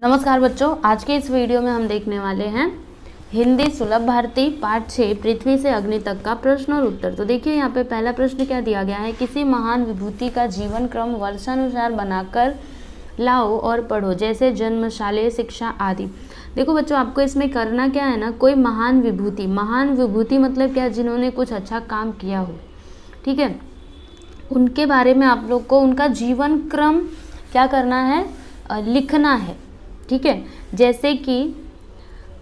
नमस्कार बच्चों, आज के इस वीडियो में हम देखने वाले हैं हिंदी सुलभ भारती पाठ 6 पृथ्वी से अग्नि तक का प्रश्न और उत्तर। तो देखिए यहाँ पे पहला प्रश्न क्या दिया गया है, किसी महान विभूति का जीवन क्रम वर्षानुसार बनाकर लाओ और पढ़ो, जैसे जन्म, शालेय शिक्षा आदि। देखो बच्चों, आपको इसमें करना क्या है ना, कोई महान विभूति मतलब क्या, जिन्होंने कुछ अच्छा काम किया हो, ठीक है, उनके बारे में आप लोग को उनका जीवन क्रम क्या करना है, लिखना है, ठीक है। जैसे कि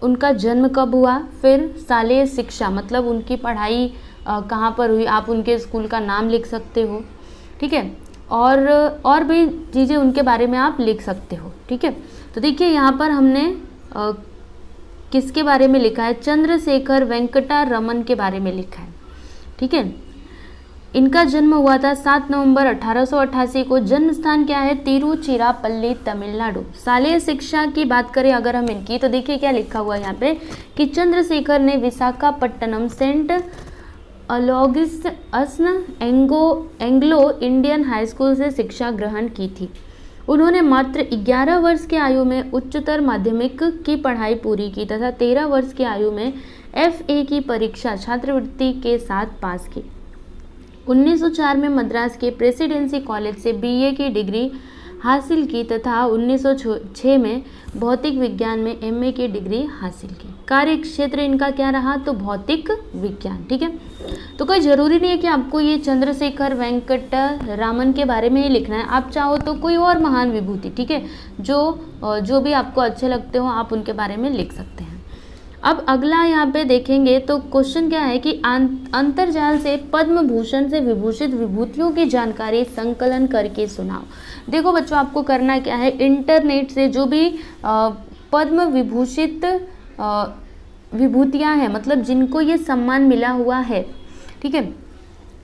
उनका जन्म कब हुआ, फिर शालेय शिक्षा मतलब उनकी पढ़ाई कहाँ पर हुई, आप उनके स्कूल का नाम लिख सकते हो, ठीक है, और भी चीज़ें उनके बारे में आप लिख सकते हो, ठीक है। तो देखिए यहाँ पर हमने किसके बारे में लिखा है, चंद्रशेखर वेंकटा रमन के बारे में लिखा है, ठीक है। इनका जन्म हुआ था 7 नवंबर 1888 को। जन्म स्थान क्या है, तिरुचिरापल्ली, तमिलनाडु। शालेय शिक्षा की बात करें अगर हम इनकी, तो देखिए क्या लिखा हुआ है यहाँ पे कि चंद्रशेखर ने Visakhapatnam Saint Aloysius Anglo Indian high school से शिक्षा ग्रहण की थी। उन्होंने मात्र 11 वर्ष की आयु में उच्चतर माध्यमिक की पढ़ाई पूरी की तथा 13 वर्ष की आयु में FA की परीक्षा छात्रवृत्ति के साथ पास की। 1904 में मद्रास के प्रेसिडेंसी कॉलेज से BA की डिग्री हासिल की तथा 1906 में भौतिक विज्ञान में MA की डिग्री हासिल की। कार्य क्षेत्र इनका क्या रहा, तो भौतिक विज्ञान, ठीक है। तो कोई ज़रूरी नहीं है कि आपको ये चंद्रशेखर वेंकटा रामन के बारे में ही लिखना है, आप चाहो तो कोई और महान विभूति, ठीक है, जो भी आपको अच्छे लगते हो आप उनके बारे में लिख सकते हैं। अब अगला यहाँ पे देखेंगे तो क्वेश्चन क्या है कि अंतर्जाल से पद्म भूषण से विभूषित विभूतियों की जानकारी संकलन करके सुनाओ। देखो बच्चों, आपको करना क्या है, इंटरनेट से जो भी पद्म विभूषित विभूतियाँ हैं, मतलब जिनको ये सम्मान मिला हुआ है, ठीक है,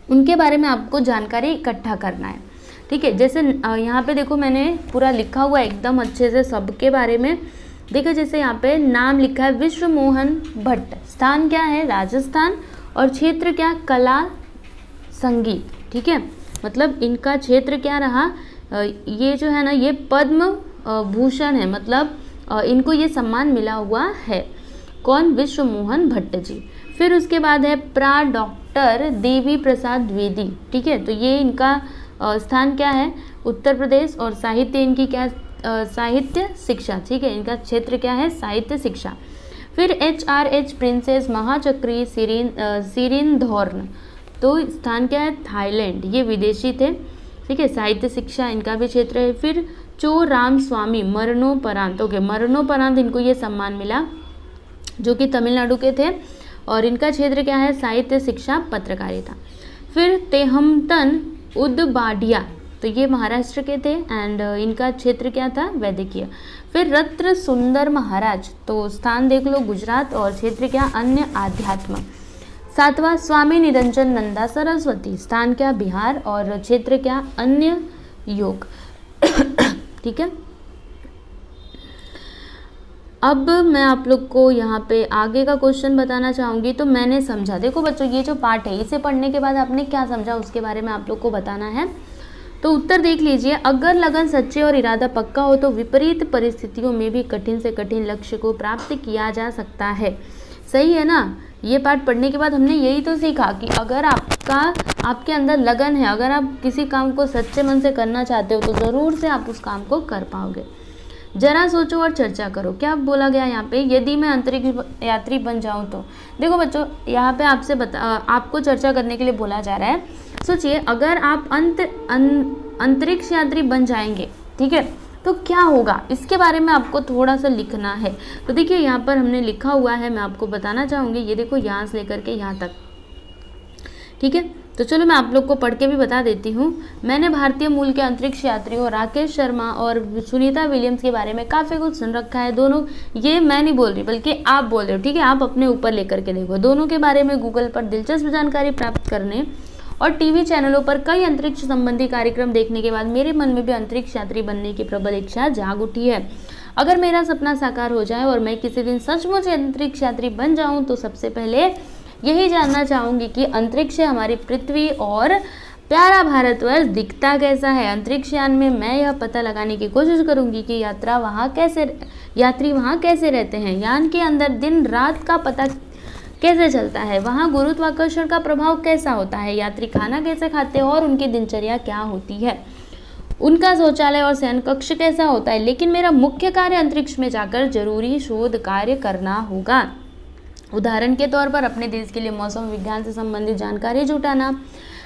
उनके बारे में आपको जानकारी इकट्ठा करना है, ठीक है। जैसे यहाँ पे देखो मैंने पूरा लिखा हुआ एकदम अच्छे से सबके बारे में। देखो जैसे यहाँ पे नाम लिखा है विश्व मोहन भट्ट, स्थान क्या है, राजस्थान, और क्षेत्र क्या, कला संगीत, ठीक है, मतलब इनका क्षेत्र क्या रहा, ये जो है ना ये पद्म भूषण है, मतलब इनको ये सम्मान मिला हुआ है। कौन, विश्व मोहन भट्ट जी। फिर उसके बाद है डॉक्टर देवी प्रसाद द्विवेदी, ठीक है, तो ये इनका स्थान क्या है, उत्तर प्रदेश, और साहित्य इनकी क्या, साहित्य शिक्षा, ठीक है, इनका क्षेत्र क्या है, साहित्य शिक्षा। फिर HRH प्रिंसेस महाचक्री सिरिनधोर्न, तो स्थान क्या है, थाईलैंड, ये विदेशी थे, ठीक है, साहित्य शिक्षा इनका भी क्षेत्र है। फिर चो राम स्वामी मरणोपरांत, ओके, मरणोपरांत इनको ये सम्मान मिला, जो कि तमिलनाडु के थे, और इनका क्षेत्र क्या है, साहित्य शिक्षा पत्रकारिता। फिर तेहमतन उदबाडिया, तो ये महाराष्ट्र के थे, एंड इनका क्षेत्र क्या था, वैद्यकीय। फिर रत्न सुंदर महाराज, तो स्थान देख लो गुजरात, और क्षेत्र क्या, अन्य आध्यात्म। 7वां स्वामी निरंजन नंदा सरस्वती, स्थान क्या, बिहार, और क्षेत्र क्या, अन्य योग, ठीक है। अब मैं आप लोग को यहाँ पे आगे का क्वेश्चन बताना चाहूँगी। तो मैंने समझा, देखो बच्चों ये जो पार्ट है इसे पढ़ने के बाद आपने क्या समझा उसके बारे में आप लोग को बताना है। तो उत्तर देख लीजिए, अगर लगन सच्चे और इरादा पक्का हो तो विपरीत परिस्थितियों में भी कठिन से कठिन लक्ष्य को प्राप्त किया जा सकता है। सही है ना। ये पाठ पढ़ने के बाद हमने यही तो सीखा कि अगर आपके अंदर लगन है, अगर आप किसी काम को सच्चे मन से करना चाहते हो तो ज़रूर से आप उस काम को कर पाओगे। जरा सोचो और चर्चा करो, क्या बोला गया यहाँ पे, यदि मैं अंतरिक्ष यात्री बन जाऊँ तो। देखो बच्चों, यहाँ पे आपको चर्चा करने के लिए बोला जा रहा है। सोचिए, अगर आप अंतरिक्ष यात्री बन जाएंगे, ठीक है, तो क्या होगा, इसके बारे में आपको थोड़ा सा लिखना है। तो देखिए यहाँ पर हमने लिखा हुआ है, मैं आपको बताना चाहूँगी, ये देखो यहाँ से लेकर के यहाँ तक, ठीक है। तो चलो मैं आप लोग को पढ़ के भी बता देती हूँ। मैंने भारतीय मूल के अंतरिक्ष यात्रियों राकेश शर्मा और सुनीता विलियम्स के बारे में काफ़ी कुछ सुन रखा है। दोनों, ये मैं नहीं बोल रही बल्कि आप बोल रहे हो, ठीक है, आप अपने ऊपर लेकर के देखो। दोनों के बारे में गूगल पर दिलचस्प जानकारी प्राप्त करने और TV चैनलों पर कई अंतरिक्ष संबंधी कार्यक्रम देखने के बाद मेरे मन में भी अंतरिक्ष यात्री बनने की प्रबल इच्छा जाग उठी है। अगर मेरा सपना साकार हो जाए और मैं किसी दिन सचमुच अंतरिक्ष यात्री बन जाऊं तो सबसे पहले यही जानना चाहूँगी कि अंतरिक्ष हमारी पृथ्वी और प्यारा भारतवर्ष दिखता कैसा है? अंतरिक्ष यान में मैं यह पता लगाने की कोशिश करूंगी कि यात्री वहाँ कैसे रहते हैं, यान के अंदर दिन रात का पता कैसे चलता है, वहाँ गुरुत्वाकर्षण का प्रभाव कैसा होता है, यात्री खाना कैसे खाते हैं और उनकी दिनचर्या क्या होती है, उनका शौचालय और शयन कक्ष कैसा होता है। लेकिन मेरा मुख्य कार्य अंतरिक्ष में जाकर जरूरी शोध कार्य करना होगा। उदाहरण के तौर पर अपने देश के लिए मौसम विज्ञान से संबंधित जानकारी जुटाना,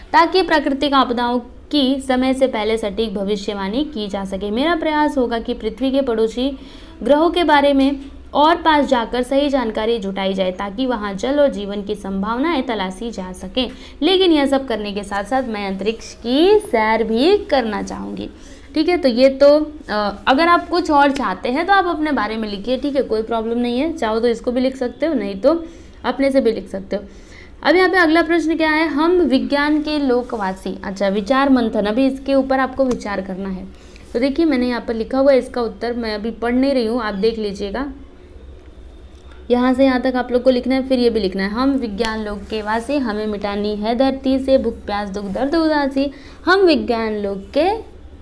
ताकि प्राकृतिक आपदाओं की समय से पहले सटीक भविष्यवाणी की जा सके। मेरा प्रयास होगा कि पृथ्वी के पड़ोसी ग्रहों के बारे में और पास जाकर सही जानकारी जुटाई जाए, ताकि वहां जल और जीवन की संभावनाएं तलाशी जा सकें। लेकिन यह सब करने के साथ साथ मैं अंतरिक्ष की सैर भी करना चाहूँगी। ठीक है, तो ये तो अगर आप कुछ और चाहते हैं तो आप अपने बारे में लिखिए। ठीक है, कोई प्रॉब्लम नहीं है, चाहो तो इसको भी लिख सकते हो, नहीं तो अपने से भी लिख सकते हो। अब यहाँ पे अगला प्रश्न क्या है? हम विज्ञान के लोकवासी। अच्छा, विचार मंथन, अभी इसके ऊपर आपको विचार करना है। तो देखिए मैंने यहाँ पर लिखा हुआ है, इसका उत्तर मैं अभी पढ़ नहीं रही हूँ, आप देख लीजिएगा। यहाँ से यहाँ तक आप लोग को लिखना है, फिर ये भी लिखना है। हम विज्ञान लोक के वासी, हमें मिटानी है धरती से भूख प्यास दुख दर्द उदासी, हम विज्ञान लोक के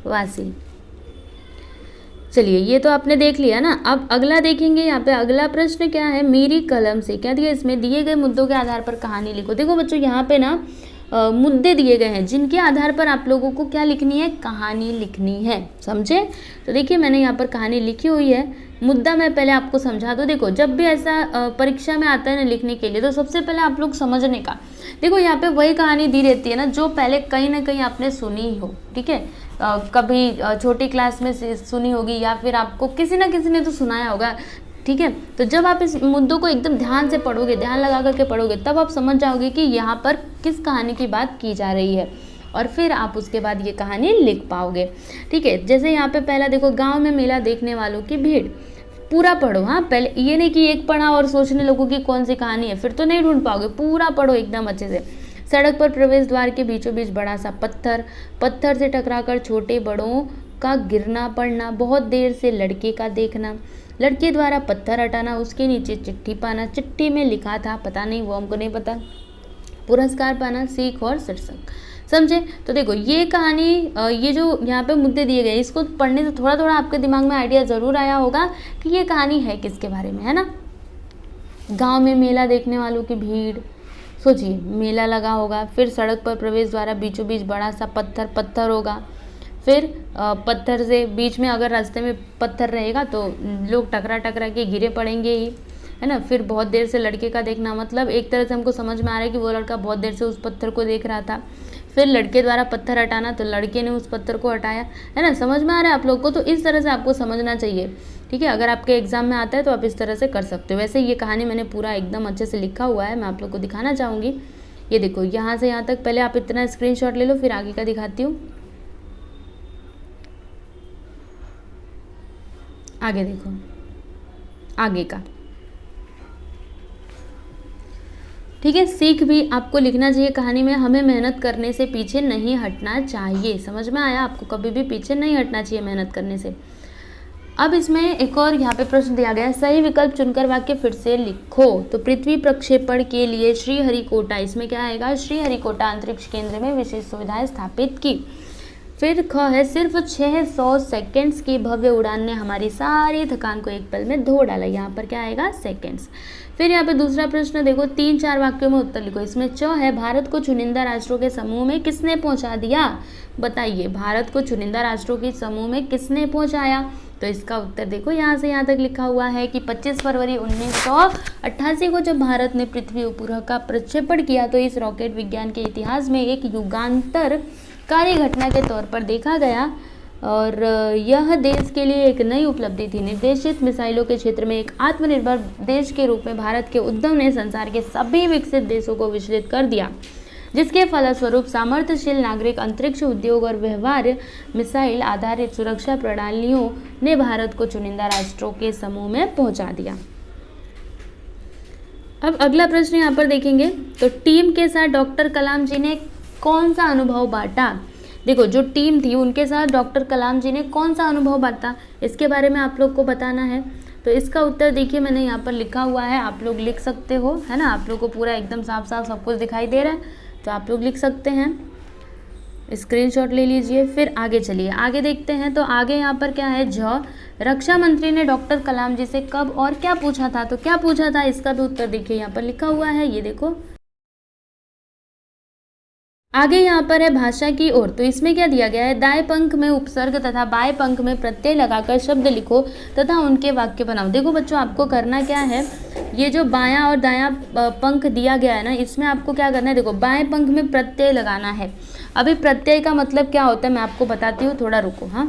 वासी। चलिए, ये तो आपने देख लिया ना। अब अगला देखेंगे, यहाँ पे अगला प्रश्न क्या है? मेरी कलम से, क्या दिया इसमें? दिए गए मुद्दों के आधार पर कहानी लिखो। देखो बच्चों, यहाँ पे ना मुद्दे दिए गए हैं जिनके आधार पर आप लोगों को क्या लिखनी है? कहानी लिखनी है, समझे? तो देखिए मैंने यहाँ पर कहानी लिखी हुई है। मुद्दा मैं पहले आपको समझा दूँ। देखो, जब भी ऐसा परीक्षा में आता है ना लिखने के लिए, तो सबसे पहले आप लोग समझने का, देखो यहाँ पे वही कहानी दी रहती है ना जो पहले कहीं ना कहीं आपने सुनी हो। ठीक है, कभी छोटी क्लास में सुनी होगी, या फिर आपको किसी ना किसी ने तो सुनाया होगा। ठीक है, तो जब आप इस मुद्दों को एकदम ध्यान से पढ़ोगे, ध्यान लगा करके पढ़ोगे, तब आप समझ जाओगे कि यहाँ पर किस कहानी की बात की जा रही है, और फिर आप उसके बाद ये कहानी लिख पाओगे। ठीक है, जैसे यहाँ पे पहला देखो, गांव में मेला देखने वालों की भीड़। पूरा पढ़ो, हाँ, पहले ये नहीं कि एक पढ़ा और सोचने लगो कि कौन सी कहानी है, फिर तो नहीं ढूंढ पाओगे। पूरा पढ़ो एकदम अच्छे से। सड़क पर प्रवेश द्वार के बीचों बीच बड़ा सा पत्थर से टकराकर छोटे बड़ों का गिरना पड़ना, बहुत देर से लड़के का देखना, लड़के द्वारा पत्थर हटाना, उसके नीचे चिट्ठी पाना, चिट्ठी में लिखा था पता नहीं, वो हमको नहीं पता, पुरस्कार पाना, सीख और शीर्षक। समझे? तो देखो ये कहानी, ये जो यहाँ पे मुद्दे दिए गए, इसको पढ़ने से थोड़ा थोड़ा आपके दिमाग में आइडिया ज़रूर आया होगा कि ये कहानी है किसके बारे में, है ना। गांव में मेला देखने वालों की भीड़, सोचिए मेला लगा होगा, फिर सड़क पर प्रवेश द्वारा बीचों बीच बड़ा सा पत्थर होगा, फिर पत्थर से बीच में अगर रास्ते में पत्थर रहेगा तो लोग टकरा के गिरे पड़ेंगे ही, है ना। फिर बहुत देर से लड़के का देखना, मतलब एक तरह से हमको समझ में आ रहा है कि वो लड़का बहुत देर से उस पत्थर को देख रहा था। फिर लड़के द्वारा पत्थर हटाना, तो लड़के ने उस पत्थर को हटाया, है ना। समझ में आ रहा है आप लोग को? तो इस तरह से आपको समझना चाहिए। ठीक है, अगर आपके एग्जाम में आता है तो आप इस तरह से कर सकते हो। वैसे ये कहानी मैंने पूरा एकदम अच्छे से लिखा हुआ है, मैं आप लोग को दिखाना चाहूँगी। ये देखो यहाँ से यहाँ तक, पहले आप इतना स्क्रीनशॉट ले लो, फिर आगे का दिखाती हूँ। आगे देखो, आगे का। ठीक है, सीख भी आपको लिखना चाहिए कहानी में। हमें मेहनत करने से पीछे नहीं हटना चाहिए। समझ में आया? आपको कभी भी पीछे नहीं हटना चाहिए मेहनत करने से। अब इसमें एक और यहाँ पे प्रश्न दिया गया है, सही विकल्प चुनकर वाक्य फिर से लिखो। तो पृथ्वी प्रक्षेपण के लिए श्रीहरिकोटा, इसमें क्या आएगा? श्रीहरिकोटा अंतरिक्ष केंद्र में विशेष सुविधाएं स्थापित की। फिर ख है, सिर्फ 600 सेकेंड्स की भव्य उड़ान ने हमारी सारी थकान को एक पल में धो डाला। यहाँ पर क्या आएगा? सेकेंड्स। फिर यहाँ पे दूसरा प्रश्न देखो, 3-4 वाक्यों में उत्तर लिखो। इसमें च है, भारत को चुनिंदा राष्ट्रों के समूह में किसने पहुँचा दिया? बताइए, भारत को चुनिंदा राष्ट्रों के समूह में किसने पहुँचाया? तो इसका उत्तर देखो यहाँ से यहाँ तक लिखा हुआ है कि 25 फरवरी 1988 को जब भारत ने पृथ्वी उपग्रह का प्रक्षेपण किया, तो इस रॉकेट विज्ञान के इतिहास में एक युगांतर कार्य घटना के तौर पर देखा गया, और यह देश के लिए एक नई उपलब्धि थी। निर्देशित मिसाइलों के क्षेत्र में एक आत्मनिर्भर देश के रूप में भारत के उद्यम ने संसार के सभी विकसित देशों को विचलित कर दिया, जिसके फलस्वरूप सामर्थ्यशील नागरिक, अंतरिक्ष उद्योग और व्यवहार मिसाइल आधारित सुरक्षा प्रणालियों ने भारत को चुनिंदा राष्ट्रों के समूह में पहुंचा दिया। अब अगला प्रश्न यहाँ पर देखेंगे, तो टीम के साथ डॉक्टर कलाम जी ने कौन सा अनुभव बांटा? देखो, जो टीम थी उनके साथ डॉक्टर कलाम जी ने कौन सा अनुभव बांटा, इसके बारे में आप लोग को बताना है। तो इसका उत्तर देखिए मैंने यहाँ पर लिखा हुआ है, आप लोग लिख सकते हो, है ना। आप लोग को पूरा एकदम साफ साफ सब कुछ दिखाई दे रहा है, तो आप लोग लिख सकते हैं। स्क्रीनशॉट ले लीजिए। फिर आगे चलिए, आगे देखते हैं। तो आगे यहाँ पर क्या है, रक्षा मंत्री ने डॉक्टर कलाम जी से कब और क्या पूछा था। तो क्या पूछा था, इसका भी उत्तर देखिए यहाँ पर लिखा हुआ है, ये देखो। आगे यहाँ पर है भाषा की ओर। तो इसमें क्या दिया गया है, दाएं पंख में उपसर्ग तथा बाएं पंख में प्रत्यय लगाकर शब्द लिखो तथा उनके वाक्य बनाओ। देखो बच्चों, आपको करना क्या है, ये जो बायां और दायां पंख दिया गया है ना, इसमें आपको क्या करना है, देखो बाएं पंख में प्रत्यय लगाना है। अभी प्रत्यय का मतलब क्या होता है मैं आपको बताती हूँ, थोड़ा रुको। हाँ,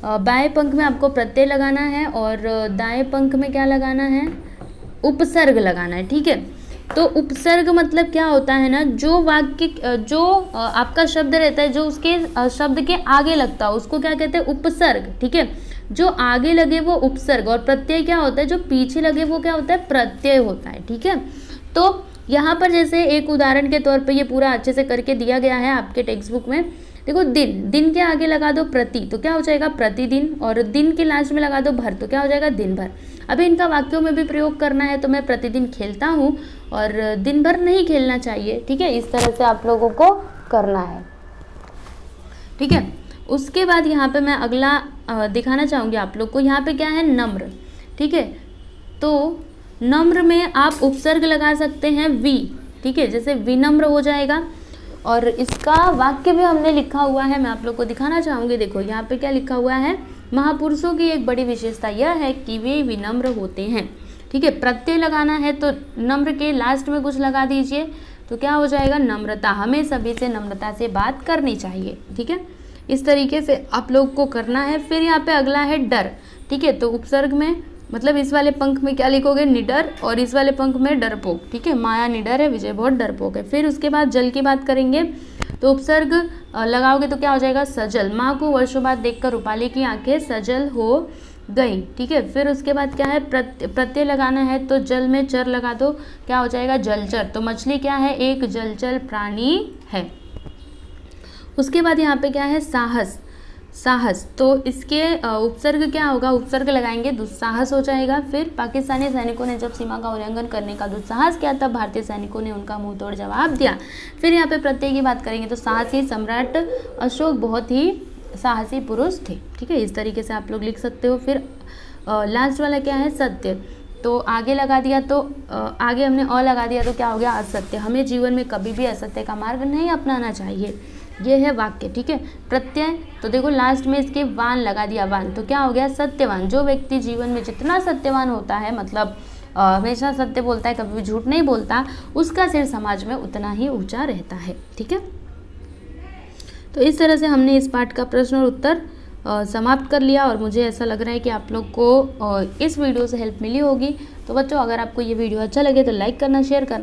बाएं पंख में आपको प्रत्यय लगाना है और दाएं पंख में क्या लगाना है, उपसर्ग लगाना है। ठीक है, तो उपसर्ग मतलब क्या होता है ना, जो वाक्य जो आपका शब्द रहता है, जो उसके शब्द के आगे लगता है उसको क्या कहते हैं, उपसर्ग। ठीक है, जो आगे लगे वो उपसर्ग, और प्रत्यय क्या होता है, जो पीछे लगे वो क्या होता है, प्रत्यय होता है। ठीक है, तो यहाँ पर जैसे एक उदाहरण के तौर पे ये पूरा अच्छे से करके दिया गया है आपके टेक्स्ट बुक में। देखो, दिन, दिन के आगे लगा दो प्रति, तो क्या हो जाएगा, प्रतिदिन, और दिन के लास्ट में लगा दो भर, तो क्या हो जाएगा, दिन भर। अभी इनका वाक्यों में भी प्रयोग करना है। तो मैं प्रतिदिन खेलता हूँ और दिन भर नहीं खेलना चाहिए। ठीक है, इस तरह से आप लोगों को करना है। ठीक है, उसके बाद यहाँ पे मैं अगला दिखाना चाहूँगी आप लोग को। यहाँ पे क्या है, नम्र। ठीक है, तो नम्र में आप उपसर्ग लगा सकते हैं वी। ठीक है, जैसे विनम्र हो जाएगा। और इसका वाक्य भी हमने लिखा हुआ है, मैं आप लोग को दिखाना चाहूँगी। देखो यहाँ पे क्या लिखा हुआ है, महापुरुषों की एक बड़ी विशेषता यह है कि वे विनम्र होते हैं। ठीक है, प्रत्यय लगाना है तो नम्र के लास्ट में कुछ लगा दीजिए, तो क्या हो जाएगा, नम्रता। हमें सभी से नम्रता से बात करनी चाहिए। ठीक है, इस तरीके से आप लोग को करना है। फिर यहाँ पे अगला है डर। ठीक है, तो उपसर्ग में मतलब इस वाले पंख में क्या लिखोगे, निडर, और इस वाले पंख में डरपोक। ठीक है, माया निडर है, विजय बहुत डरपोक है। फिर उसके बाद जल की बात करेंगे, तो उपसर्ग लगाओगे तो क्या हो जाएगा, सजल। माँ को वर्षों बाद देखकर रूपाली की आंखें सजल हो गई। ठीक है, फिर उसके बाद क्या है, प्रत्यय लगाना है, तो जल में चर लगा दो, क्या हो जाएगा, जलचर। तो मछली क्या है, एक जलचर प्राणी है। उसके बाद यहाँ पे क्या है, साहस। साहस, तो इसके उपसर्ग क्या होगा, उपसर्ग लगाएंगे, दुस्साहस हो जाएगा। फिर पाकिस्तानी सैनिकों ने जब सीमा का उल्लंघन करने का दुस्साहस किया तब भारतीय सैनिकों ने उनका मुंह तोड़ जवाब दिया। फिर यहाँ पे प्रत्यय की बात करेंगे, तो साहसी सम्राट अशोक बहुत ही साहसी पुरुष थे। ठीक है, इस तरीके से आप लोग लिख सकते हो। फिर लास्ट वाला क्या है, सत्य। तो आगे लगा दिया, तो आगे हमने अ लगा दिया, तो क्या हो गया, असत्य। हमें जीवन में कभी भी असत्य का मार्ग नहीं अपनाना चाहिए। ये है वाक्य। ठीक है, प्रत्यय, तो देखो लास्ट में इसके वान लगा दिया, वान, तो क्या हो गया, सत्यवान। जो व्यक्ति जीवन में जितना सत्यवान होता है, मतलब हमेशा सत्य बोलता है, कभी भी झूठ नहीं बोलता, उसका सिर समाज में उतना ही ऊंचा रहता है। ठीक है, तो इस तरह से हमने इस पाठ का प्रश्न और उत्तर समाप्त कर लिया। और मुझे ऐसा लग रहा है कि आप लोग को इस वीडियो से हेल्प मिली होगी। तो बच्चों, अगर आपको ये वीडियो अच्छा लगे तो लाइक करना, शेयर करना।